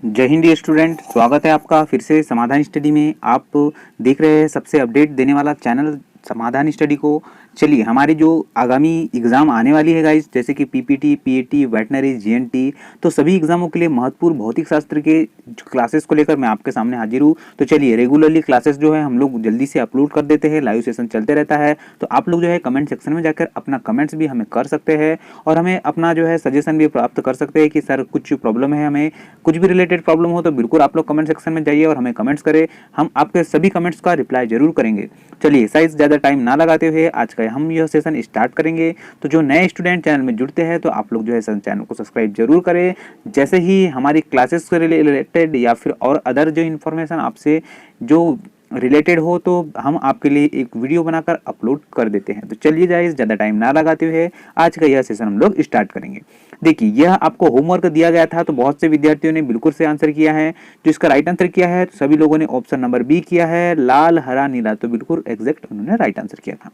जय हिंद स्टूडेंट, स्वागत है आपका फिर से समाधान स्टडी में। आप देख रहे हैं सबसे अपडेट देने वाला चैनल समाधान स्टडी को। चलिए, हमारी जो आगामी एग्ज़ाम आने वाली है गाइस, जैसे कि पीपीटी, पीएटी, वेटनरी, जीएनटी, तो सभी एग्जामों के लिए महत्वपूर्ण भौतिक शास्त्र के क्लासेस को लेकर मैं आपके सामने हाजिर हूँ। तो चलिए, रेगुलरली क्लासेस जो है हम लोग जल्दी से अपलोड कर देते हैं, लाइव सेशन चलते रहता है। तो आप लोग जो है कमेंट सेक्शन में जाकर अपना कमेंट्स भी हमें कर सकते हैं और हमें अपना जो है सजेशन भी प्राप्त कर सकते हैं कि सर कुछ प्रॉब्लम है, हमें कुछ भी रिलेटेड प्रॉब्लम हो तो बिल्कुल आप लोग कमेंट सेक्शन में जाइए और हमें कमेंट्स करें। हम आपके सभी कमेंट्स का रिप्लाई जरूर करेंगे। चलिए, साइज ज़्यादा टाइम ना लगाते हुए आज का हम यह सेशन स्टार्ट करेंगे। तो जो नए स्टूडेंट चैनल में जुड़ते हैं तो आप लोग जो है चैनल को सब्सक्राइब जरूर करें। जैसे ही हमारी क्लासेस से रिलेटेड या फिर और अदर जो इन्फॉर्मेशन आपसे जो रिलेटेड हो तो हम आपके लिए एक वीडियो बनाकर अपलोड कर देते हैं। तो चलिए गाइस, ज़्यादा टाइम ना लगाते हुए आज का यह सेशन हम लोग स्टार्ट करेंगे। देखिए, यह आपको होमवर्क दिया गया था, तो बहुत से विद्यार्थियों ने बिल्कुल से आंसर किया है। जो इसका राइट आंसर किया है तो सभी लोगों ने ऑप्शन नंबर बी किया है, लाल हरा नीला, तो बिल्कुल एग्जैक्ट उन्होंने राइट आंसर किया था।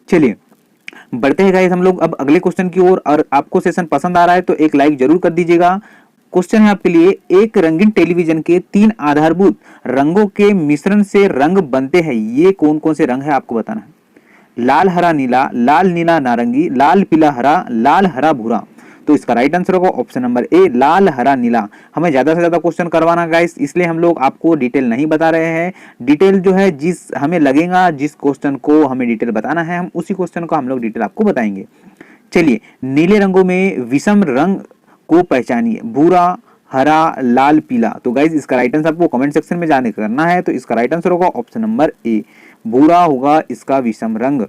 चलिए बढ़ते हैं गाइस हम लोग अब अगले क्वेश्चन की ओर। और आपको सेशन पसंद आ रहा है तो एक लाइक जरूर कर दीजिएगा। क्वेश्चन है आपके लिए, एक रंगीन टेलीविजन के 3 आधारभूत रंगों के मिश्रण से रंग बनते हैं। ये कौन कौन से रंग है आपको बताना है। लाल हरा नीला, लाल नीला नारंगी, लाल पीला हरा, लाल हरा भूरा। तो इसका राइट आंसर होगा ऑप्शन नंबर ए, लाल हरा नीला। हमें ज्यादा से ज्यादा क्वेश्चन करवाना गाइस, इसलिए हम लोग आपको डिटेल नहीं बता रहे हैं। डिटेल जो है जिस हमें लगेगा, जिस क्वेश्चन को हमें डिटेल बताना है, हम उसी क्वेश्चन को हम लोग डिटेल आपको बताएंगे। चलिए, नीले रंगों में विषम रंग को पहचानिए, भूरा, हरा, लाल, पीला। तो गाइज इसका राइट आंसर आपको कमेंट सेक्शन में जाने करना है। तो इसका राइट आंसर होगा ऑप्शन नंबर ए, भूरा होगा इसका विषम रंग।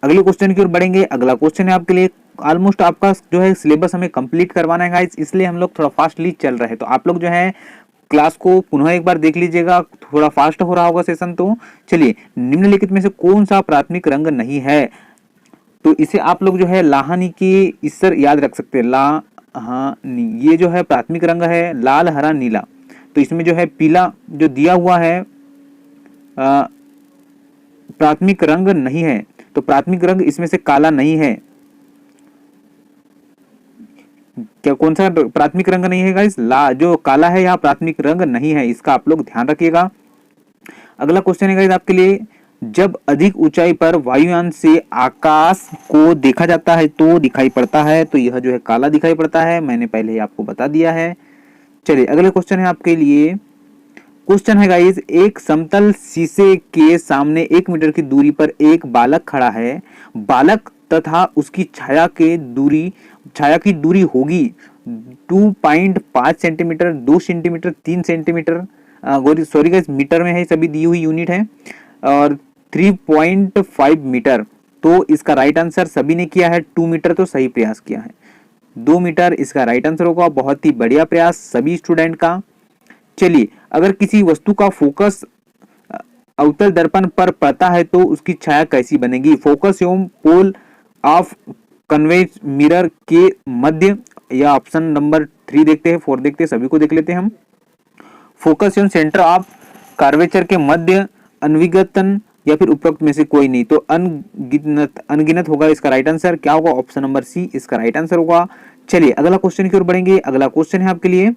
अगले क्वेश्चन की ओर बढ़ेंगे। अगला क्वेश्चन है आपके लिए, ऑलमोस्ट आपका जो है सिलेबस हमें कंप्लीट करवाना है गाइज, इसलिए हम लोग थोड़ा फास्टली चल रहे हैं। तो आप लोग जो है क्लास को पुनः एक बार देख लीजिएगा, थोड़ा फास्ट हो रहा होगा सेशन। तो चलिए, निम्नलिखित में से कौन सा प्राथमिक रंग नहीं है। तो इसे आप लोग जो है लाहनी के इसर याद रख सकते हैं। ये जो है प्राथमिक रंग है, लाल हरा नीला। तो इसमें जो है पीला जो दिया हुआ है प्राथमिक रंग नहीं है। तो प्राथमिक रंग इसमें से काला नहीं है। क्या कौन सा प्राथमिक रंग नहीं है गाइस? जो काला है यहाँ प्राथमिक रंग नहीं है, इसका आप लोग ध्यान रखिएगा। अगला क्वेश्चन है गाइस आपके लिए, जब अधिक ऊंचाई पर वायुयान से आकाश को देखा जाता है तो दिखाई पड़ता है। तो यह जो है काला दिखाई पड़ता है, मैंने पहले ही आपको बता दिया है। चलिए, अगले क्वेश्चन है आपके लिए। क्वेश्चन है गाइस, एक समतल शीशे के सामने 1 मीटर की दूरी पर एक बालक खड़ा है। बालक तथा उसकी छाया की दूरी होगी 2.5 centimetre, 2 centimetre, 3 centimetre. Sorry guys, metre में है, सभी दी हुई यूनिट है। और 3.5 मीटर। तो इसका राइट आंसर सभी ने किया है 2 मीटर, तो सही प्रयास किया है। 2 मीटर इसका राइट आंसर होगा। बहुत ही बढ़िया प्रयास सभी स्टूडेंट का। चलिए, अगर किसी वस्तु का फोकस अवतल दर्पण पर पड़ता है तो उसकी छाया कैसी बनेगी। फोकस एवं पोल ऑफ कन्वेक्स मिरर के मध्य, या ऑप्शन नंबर 3 देखते हैं, 4 देखते हैं, सभी को देख लेते हैं हम। फोकस एवं सेंटर ऑफ कर्वेचर के मध्य, अनविगतन, या फिर उपरोक्त में से कोई नहीं। तो अनगिनत होगा इसका राइट आंसर। क्या होगा? ऑप्शन नंबर सी इसका राइट आंसर होगा। चलिए, अगला क्वेश्चन की ओर बढ़ेंगे। अगला क्वेश्चन है आपके लिए।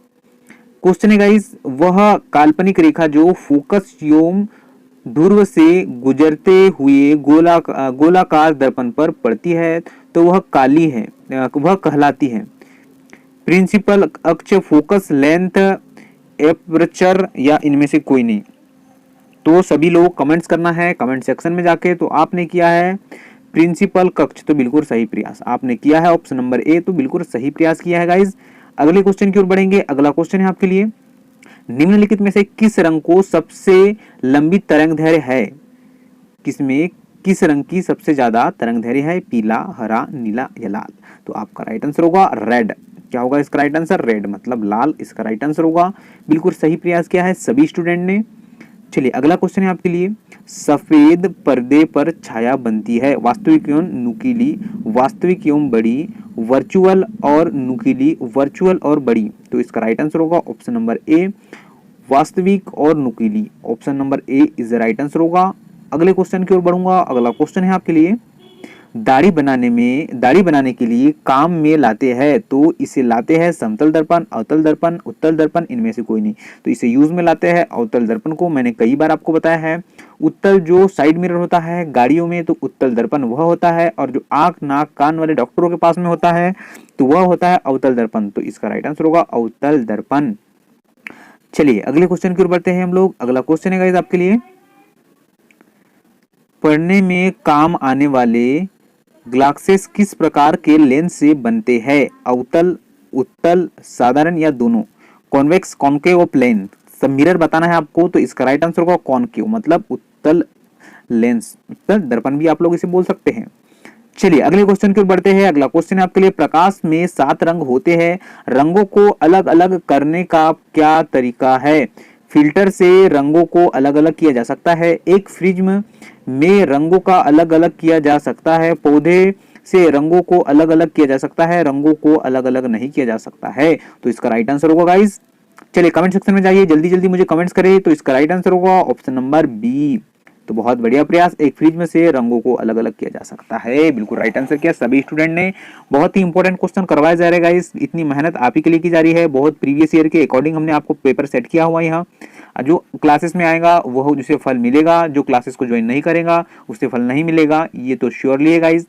क्वेश्चन है गाइस, वह काल्पनिक रेखा जो फोकस एवं ध्रुव से गुजरते हुए गोलाकार दर्पण पर पड़ती है तो वह काली है, वह कहलाती है प्रिंसिपल अक्ष, फोकस लेंथ, एपर्चर, या इनमें से कोई नहीं। तो सभी लोग कमेंट्स करना है कमेंट सेक्शन में जाके। तो आपने किया है प्रिंसिपल कक्ष, तो बिल्कुल सही प्रयास आपने किया है। ऑप्शन नंबर ए, तो बिल्कुल सही प्रयास किया है गाइज। अगले क्वेश्चन की ओर बढ़ेंगे। अगला क्वेश्चन है आपके लिए, निम्नलिखित में से किस रंग को सबसे लंबी तरंग दैर्घ्य है। किस रंग की सबसे ज्यादा तरंग दैर्घ्य है? पीला, हरा, नीला या लाल। तो आपका राइट आंसर होगा रेड। क्या होगा इसका राइट आंसर? रेड, मतलब लाल इसका राइट आंसर होगा। बिल्कुल सही प्रयास किया है सभी स्टूडेंट ने। चलिए, अगला क्वेश्चन है आपके लिए, सफेद पर्दे पर छाया बनती है, वास्तविक एवं नुकीली, वास्तविक एवं बड़ी, वर्चुअल और नुकीली, वर्चुअल और बड़ी। तो इसका राइट आंसर होगा ऑप्शन नंबर ए, वास्तविक और नुकीली। Option number A is the right answer होगा। अगले क्वेश्चन की ओर बढ़ूंगा। अगला क्वेश्चन है आपके लिए, दाढ़ी बनाने के लिए काम में लाते हैं, तो इसे लाते हैं समतल दर्पण, अवतल दर्पण, उत्तल दर्पण, इनमें से कोई नहीं। तो इसे यूज में लाते हैं अवतल दर्पण को, मैंने कई बार आपको बताया है। उत्तल जो साइड मिरर होता है गाड़ियों में, तो उत्तल दर्पण वह होता है, और जो आंख नाक कान वाले डॉक्टरों के पास में होता है तो वह होता है अवतल दर्पण। तो इसका राइट आंसर होगा अवतल दर्पण। चलिए अगले क्वेश्चन की ओर बढ़ते हैं हम लोग। अगला क्वेश्चन है गाइस आपके लिए, पढ़ने में काम आने वाले ग्लासेस किस प्रकार के लेंस से बनते हैं? अवतल, उत्तल, साधारण या दोनों? कॉन्वेक्स, कॉन्केव और प्लेन, सब मिरर बताना है आपको। तो इसका राइट आंसर होगा कॉन्केव, मतलब उत्तल लेंस, उत्तल दर्पण भी आप लोग इसे बोल सकते हैं। चलिए अगले क्वेश्चन की ओर बढ़ते हैं। अगला क्वेश्चन है आपके लिए, प्रकाश में 7 रंग होते हैं, रंगों को अलग अलग करने का क्या तरीका है? फिल्टर से रंगों को अलग अलग किया जा सकता है, एक प्रिज्म में रंगों का अलग अलग किया जा सकता है, पौधे से रंगों को अलग अलग किया जा सकता है, रंगों को अलग अलग नहीं किया जा सकता है। तो इसका राइट आंसर होगा गाइस, चलिए कमेंट सेक्शन में जाइए, जल्दी जल्दी मुझे कमेंट्स करें। तो इसका राइट आंसर होगा ऑप्शन नंबर बी। तो बहुत बढ़िया प्रयास, एक फ्रिज में से रंगों को अलग अलग किया जा सकता है, बिल्कुल राइट आंसर किया सभी स्टूडेंट ने। बहुत ही इंपॉर्टेंट क्वेश्चन करवाया जा रहा है गाइस, इतनी मेहनत आप ही के लिए की जा रही है। बहुत प्रीवियस ईयर के अकॉर्डिंग हमने आपको पेपर सेट किया हुआ है। यहाँ जो क्लासेस में आएगा वह उसे फल मिलेगा, जो क्लासेस को ज्वाइन नहीं करेगा उसे फल नहीं मिलेगा, ये तो श्योरली है गाइस।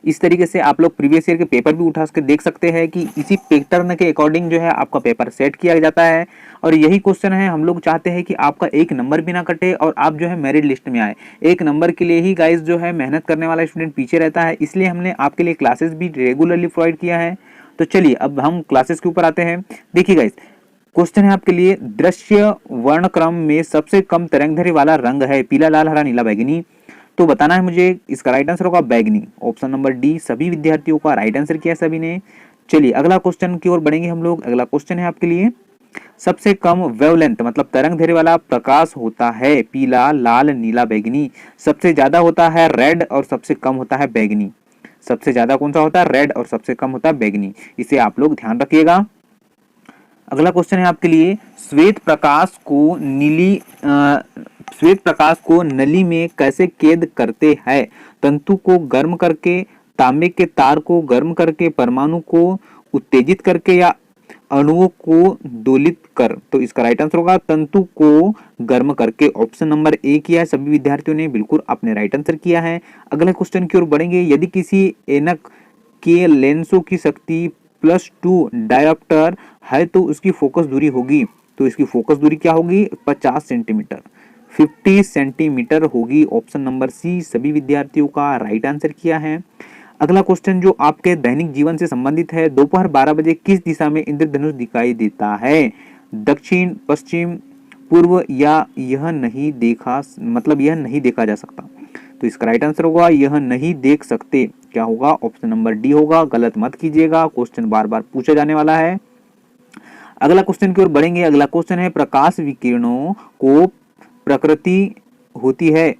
इस तरीके से आप लोग प्रीवियस ईयर के पेपर भी उठा के देख सकते हैं कि इसी पैटर्न के अकॉर्डिंग जो है आपका पेपर सेट किया जाता है। और यही क्वेश्चन है, हम लोग चाहते हैं कि आपका एक नंबर भी ना कटे और आप जो है मेरिट लिस्ट में आए। एक नंबर के लिए ही गाइस जो है मेहनत करने वाला स्टूडेंट पीछे रहता है, इसलिए हमने आपके लिए क्लासेस भी रेगुलरली प्रोवाइड किया है। तो चलिए अब हम क्लासेस के ऊपर आते हैं। देखिए गाइस, क्वेश्चन है आपके लिए, दृश्य वर्णक्रम में सबसे कम तरंगदैर्घ्य वाला रंग है, पीला, लाल, हरा, नीला, बैंगनी। तो बताना है मुझे, इसका राइट आंसर होगा बैंगनी, ऑप्शन नंबर डी। सभी विद्यार्थियों का राइट आंसर किया सभी ने। चलिए अगला क्वेश्चन की ओर बढ़ेंगे हम लोग। अगला क्वेश्चन है आपके लिए, सबसे कम वेवलेंथ मतलब तरंग दैर्घ्य वाला प्रकाश होता है, पीला, लाल, नीला, बैंगनी। सबसे ज्यादा होता है रेड और सबसे कम होता है बैंगनी। सबसे ज्यादा कौन सा होता है? रेड, और सबसे कम होता है बैंगनी। इसे आप लोग ध्यान रखिएगा। अगला क्वेश्चन है आपके लिए, श्वेत प्रकाश को नली में कैसे कैद करते हैं? तंतु को गर्म करके, तांबे के तार को गर्म करके, परमाणु को उत्तेजित करके, या अणुओं को दोलित कर? तो इसका राइट आंसर होगा तंतु को गर्म करके, ऑप्शन नंबर ए किया है सभी विद्यार्थियों ने, बिल्कुल आपने राइट आंसर किया है। अगले क्वेश्चन की ओर बढ़ेंगे। यदि किसी ऐनक के लेंसों की शक्ति +2 डायोप्टर है तो उसकी फोकस दूरी होगी, तो इसकी फोकस दूरी क्या होगी? 50 सेंटीमीटर, 50 सेंटीमीटर होगी, ऑप्शन नंबर सी सभी विद्यार्थियों का राइट आंसर किया है। अगला क्वेश्चन जो आपके दैनिक जीवन से संबंधित है, दोपहर 12 बजे किस दिशा में इंद्रधनुष दिखाई देता है? दक्षिण, पश्चिम, पूर्व, या यह नहीं देखा जा सकता? तो इसका राइट आंसर होगा यह नहीं देख सकते, क्या होगा? ऑप्शन नंबर डी होगा। गलत मत कीजिएगा, क्वेश्चन बार बार पूछा जाने वाला है। अगला क्वेश्चन की ओर बढ़ेंगे। अगला क्वेश्चन है, प्रकाश विकिरणों को प्रकृति होती है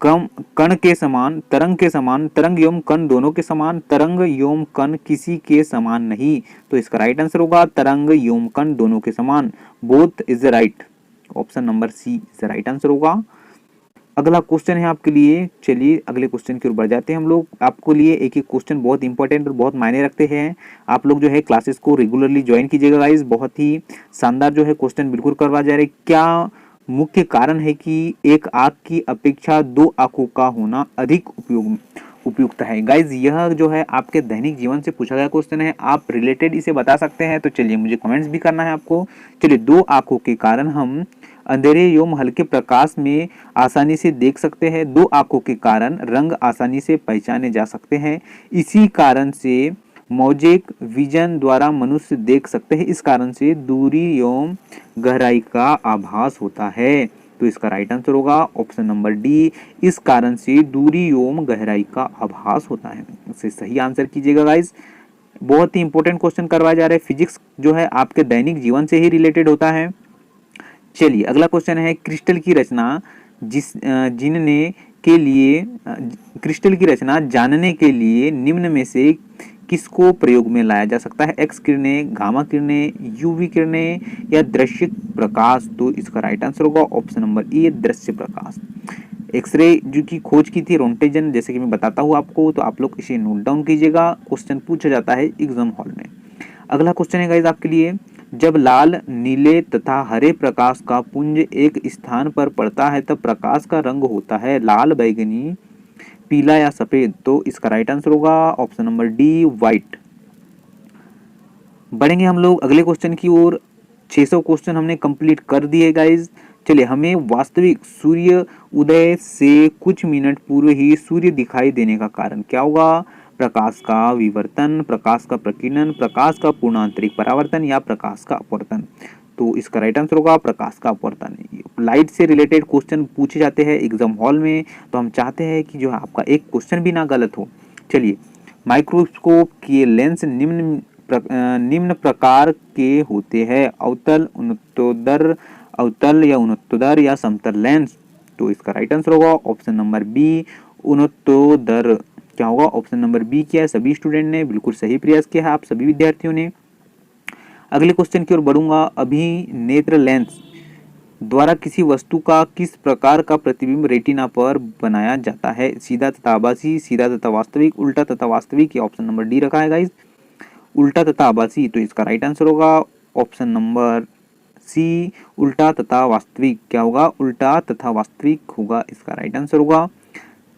कण के समान, तरंग के समान, तरंग एवं कण दोनों के समान, तरंग एवं कण किसी के समान नहीं। तो इसका राइट आंसर होगा तरंग एवं कण दोनों के समान, both is the right, option number C is the right answer होगा। अगला क्वेश्चन है आपके लिए, चलिए अगले क्वेश्चन की ओर बढ़ जाते हैं हम लोग। आपको लिए एक एक क्वेश्चन बहुत इंपॉर्टेंट और बहुत मायने रखते हैं। आप लोग जो है क्लासेस को रेगुलरली ज्वाइन कीजिएगा गाइस, बहुत ही शानदार जो है क्वेश्चन बिल्कुल करवा जा रहे। क्या मुख्य कारण है कि एक आंख की अपेक्षा 2 आंखों का होना अधिक उपयुक्त है? गाइज यह जो है आपके दैनिक जीवन से पूछा गया क्वेश्चन है, आप रिलेटेड इसे बता सकते हैं। तो चलिए मुझे कमेंट्स भी करना है आपको। चलिए, 2 आंखों के कारण हम अंधेरे एवं हल्के प्रकाश में आसानी से देख सकते हैं। 2 आंखों के कारण रंग आसानी से पहचाने जा सकते हैं। इसी कारण से मोजेक विजन द्वारा मनुष्य देख सकते हैं। इस कारण से दूरी एवं गहराई का आभास होता है। तो इसका राइट आंसर होगा ऑप्शन नंबर डी, इस कारण से दूरी एवं गहराई का आभास होता है। इसे सही आंसर कीजिएगा गाइस। बहुत ही इंपॉर्टेंट क्वेश्चन करवाया जा रहा है। फिजिक्स जो है आपके दैनिक जीवन से ही रिलेटेड होता है। चलिए अगला क्वेश्चन है, क्रिस्टल की रचना जानने के लिए निम्न में से किसको प्रयोग में लाया जा सकता है? एक्स किरणें, गामा किरणें, यूवी किरणें, या दृश्य प्रकाश? तो इसका राइट आंसर होगा ऑप्शन नंबर ए, दृश्य प्रकाश। एक्सरे जो की खोज की थी रोंटेजन, जैसे कि मैं बताता हूँ आपको, तो आप लोग इसे नोट डाउन कीजिएगा, क्वेश्चन पूछा जाता है एग्जाम हॉल में। अगला क्वेश्चन है गाइस आपके लिए, जब लाल, नीले तथा हरे प्रकाश का पुंज एक स्थान पर पड़ता है तब प्रकाश का रंग होता है लाल, बैंगनी, पीला या सफेद। तो इसका राइट आंसर होगा ऑप्शन नंबर डी, व्हाइट। बढ़ेंगे हम लोग अगले क्वेश्चन की ओर। 600 क्वेश्चन हमने कंप्लीट कर दिए गाइज। चलिए, हमें वास्तविक सूर्य उदय से कुछ मिनट पूर्व ही सूर्य दिखाई देने का कारण क्या होगा? प्रकाश का विवर्तन, प्रकाश का प्रकीर्णन, प्रकाश का पूर्णांतरिक परावर्तन या प्रकाश का अपवर्तन। तो इसका राइट आंसर होगा प्रकाश का अपवर्तन। लाइट से रिलेटेड क्वेश्चन पूछे जाते हैं एग्जाम हॉल में, तो हम चाहते हैं कि जो है आपका एक क्वेश्चन भी ना गलत हो। चलिए, माइक्रोस्कोप के लेंस निम्न प्रकार के होते हैं, अवतल, उन्नतोदर, अवतल या उन्नतोदर या समतल लेंस। तो इसका राइट आंसर होगा ऑप्शन नंबर बी, उन्नतोदर। क्या होगा? ऑप्शन नंबर बी किया है सभी स्टूडेंट ने, बिल्कुल सही प्रयास किया है आप सभी विद्यार्थियों ने। अगले क्वेश्चन की ओर बढ़ूंगा। अभिनेत्र लेंस द्वारा किसी वस्तु का किस प्रकार का प्रतिबिंब रेटिना पर बनाया जाता है? सीधा तथा आभासी, सीधा तथा वास्तविक, उल्टा तथा वास्तविक, या ऑप्शन नंबर डी रखा है गाइस, उल्टा तथा आभासी। तो इसका राइट आंसर होगा ऑप्शन नंबर सी, उल्टा तथा वास्तविक। क्या होगा? उल्टा तथा वास्तविक होगा, इसका राइट आंसर होगा।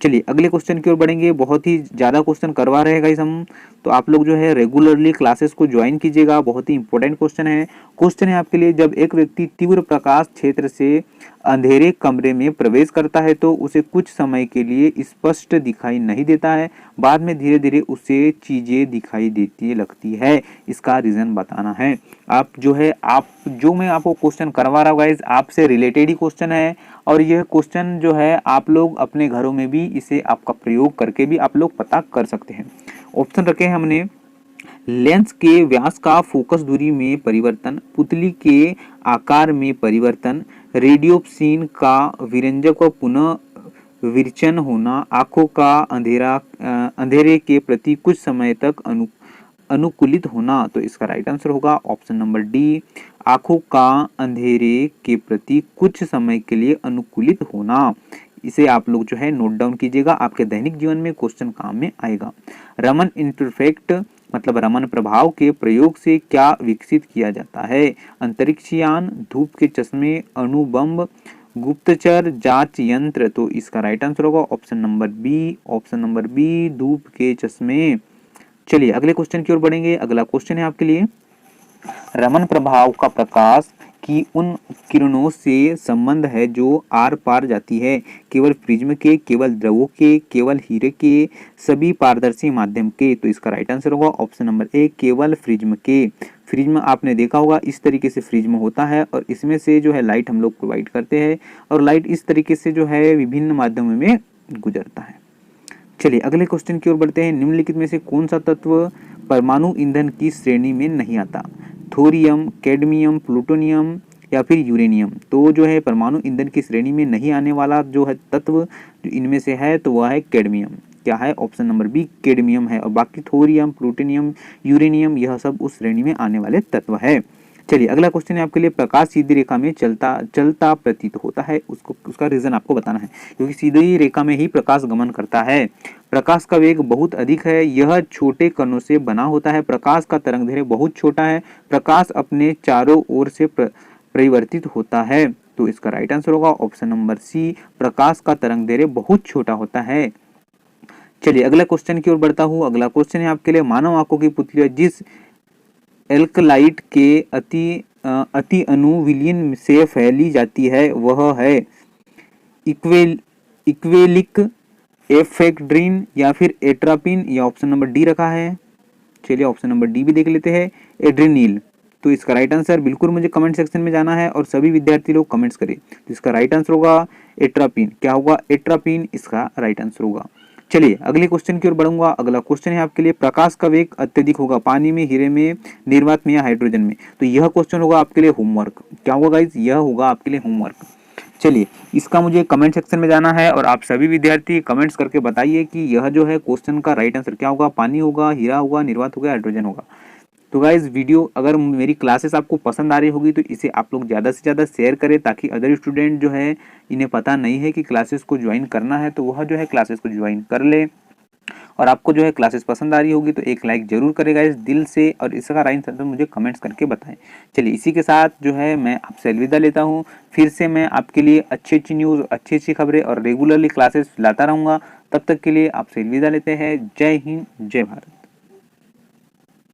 चलिए, अगले क्वेश्चन की ओर बढ़ेंगे। बहुत ही ज़्यादा क्वेश्चन करवा रहे हैं गाइस हम, तो आप लोग जो है रेगुलरली क्लासेस को ज्वाइन कीजिएगा। बहुत ही इंपॉर्टेंट क्वेश्चन है। क्वेश्चन है आपके लिए, जब एक व्यक्ति तीव्र प्रकाश क्षेत्र से अंधेरे कमरे में प्रवेश करता है तो उसे कुछ समय के लिए स्पष्ट दिखाई नहीं देता है, बाद में धीरे धीरे उसे चीजें दिखाई देती लगती है, इसका रीजन बताना है। आप जो है, आप जो मैं आपको क्वेश्चन करवा रहा हूँ गाइस, आपसे रिलेटेड ही क्वेश्चन है, और यह क्वेश्चन जो है आप लोग अपने घरों में भी इसे आपका प्रयोग करके भी आप लोग पता कर सकते हैं। ऑप्शन रखे हैं हमने, लेंस के व्यास का फोकस दूरी में परिवर्तन, पुतली के आकार में परिवर्तन, रेडियोप्सिन का विरंजक व पुनः विरचन होना, आंखों का अंधेरे के प्रति कुछ समय तक अनुकूलित होना। तो इसका राइट आंसर होगा ऑप्शन नंबर डी, आंखों का अंधेरे के प्रति कुछ समय के लिए अनुकूलित होना। इसे आप लोग जो है नोट डाउन कीजिएगा, आपके दैनिक जीवन में क्वेश्चन काम में आएगा। रमन इंटरफेक्ट मतलब रमन प्रभाव के प्रयोग से क्या विकसित किया जाता है? अंतरिक्षयान, धूप के चश्मे, अणुबम, गुप्तचर जांच यंत्र। तो इसका राइट आंसर होगा option number B, option number B, धूप के चश्मे। चलिए, अगले क्वेश्चन की ओर बढ़ेंगे। अगला क्वेश्चन है आपके लिए, रमन प्रभाव का प्रकाश की उन किरणों से संबंध है जो आर पार जाती है, केवल प्रिज्म के, केवल द्रवों के, केवल हीरे के, सभी पारदर्शी माध्यम के। तो इसका राइट आंसर होगा ऑप्शन नंबर ए, केवल प्रिज्म के। प्रिज्म आपने देखा होगा, इस तरीके से प्रिज्म होता है और इसमें से जो है लाइट हम लोग प्रोवाइड करते हैं, और लाइट इस तरीके से जो है विभिन्न माध्यमों में गुजरता है। चलिए, अगले क्वेश्चन की ओर बढ़ते हैं। निम्नलिखित में से कौन सा तत्व परमाणु ईंधन की श्रेणी में नहीं आता? थोरियम, कैडमियम, प्लूटोनियम या फिर यूरेनियम। तो जो है परमाणु ईंधन की श्रेणी में नहीं आने वाला जो है तत्व जो इनमें से है, तो वह है कैडमियम। क्या है? ऑप्शन नंबर बी, कैडमियम है, और बाकी थोरियम, प्लूटोनियम, यूरेनियम यह सब उस श्रेणी में आने वाले तत्व है। चलिए, अगला क्वेश्चन है आपके लिए, प्रकाश सीधी रेखा में चलता प्रतीत होता है, उसका रीजन आपको बताना है, क्योंकि सीधी रेखा में ही प्रकाश गमन करता है। प्रकाश का वेग बहुत अधिक है, यह छोटे कणों से बना होता है, प्रकाश का तरंगदैर्घ्य बहुत छोटा है, प्रकाश अपने चारों ओर से परिवर्तित होता है। तो इसका राइट आंसर होगा ऑप्शन नंबर सी, प्रकाश का तरंगदैर्घ्य बहुत छोटा होता है। चलिए, अगला क्वेश्चन की ओर बढ़ता हूँ। अगला क्वेश्चन है आपके लिए, मानव आंखों की पुतलियां जिस एल्कलाइट के अति अणु विलयन से फैली जाती है वह है इक्वेलिक, एफेड्रिन या फिर एट्रापिन, या ऑप्शन नंबर डी रखा है। चलिए, ऑप्शन नंबर डी भी देख लेते हैं, एड्रेनिल। तो इसका राइट आंसर बिल्कुल मुझे कमेंट सेक्शन में जाना है और सभी विद्यार्थी लोग कमेंट्स करें। तो इसका राइट आंसर होगा एट्रापिन। क्या होगा? एट्रापिन इसका राइट आंसर होगा। चलिए, अगले क्वेश्चन की ओर बढ़ूंगा। अगला क्वेश्चन है आपके लिए, प्रकाश का वेग अत्यधिक होगा पानी में, हीरे में, निर्वात में या हाइड्रोजन में। तो यह क्वेश्चन होगा आपके लिए होमवर्क। क्या होगा गाइज? यह होगा आपके लिए होमवर्क। चलिए, इसका मुझे कमेंट सेक्शन में जाना है और आप सभी विद्यार्थी कमेंट्स करके बताइए कि यह जो है क्वेश्चन का राइट आंसर क्या होगा? पानी होगा, हीरा होगा, निर्वात होगा, हाइड्रोजन होगा। तो गाइज वीडियो अगर मेरी क्लासेस आपको पसंद आ रही होगी तो इसे आप लोग ज़्यादा से ज़्यादा शेयर करें, ताकि अदर स्टूडेंट जो है इन्हें पता नहीं है कि क्लासेस को ज्वाइन करना है, तो वह जो है क्लासेस को ज्वाइन कर ले। और आपको जो है क्लासेस पसंद आ रही होगी तो एक लाइक जरूर करेगा इस दिल से, और इसका राइट आंसर मुझे कमेंट्स करके बताएं। चलिए इसी के साथ जो है मैं आपसे अलविदा लेता हूँ। फिर से मैं आपके लिए अच्छी अच्छी न्यूज़, अच्छी अच्छी खबरें और रेगुलरली क्लासेस लाता रहूँगा। तब तक के लिए आपसे अलविदा लेते हैं। जय हिंद, जय भारत।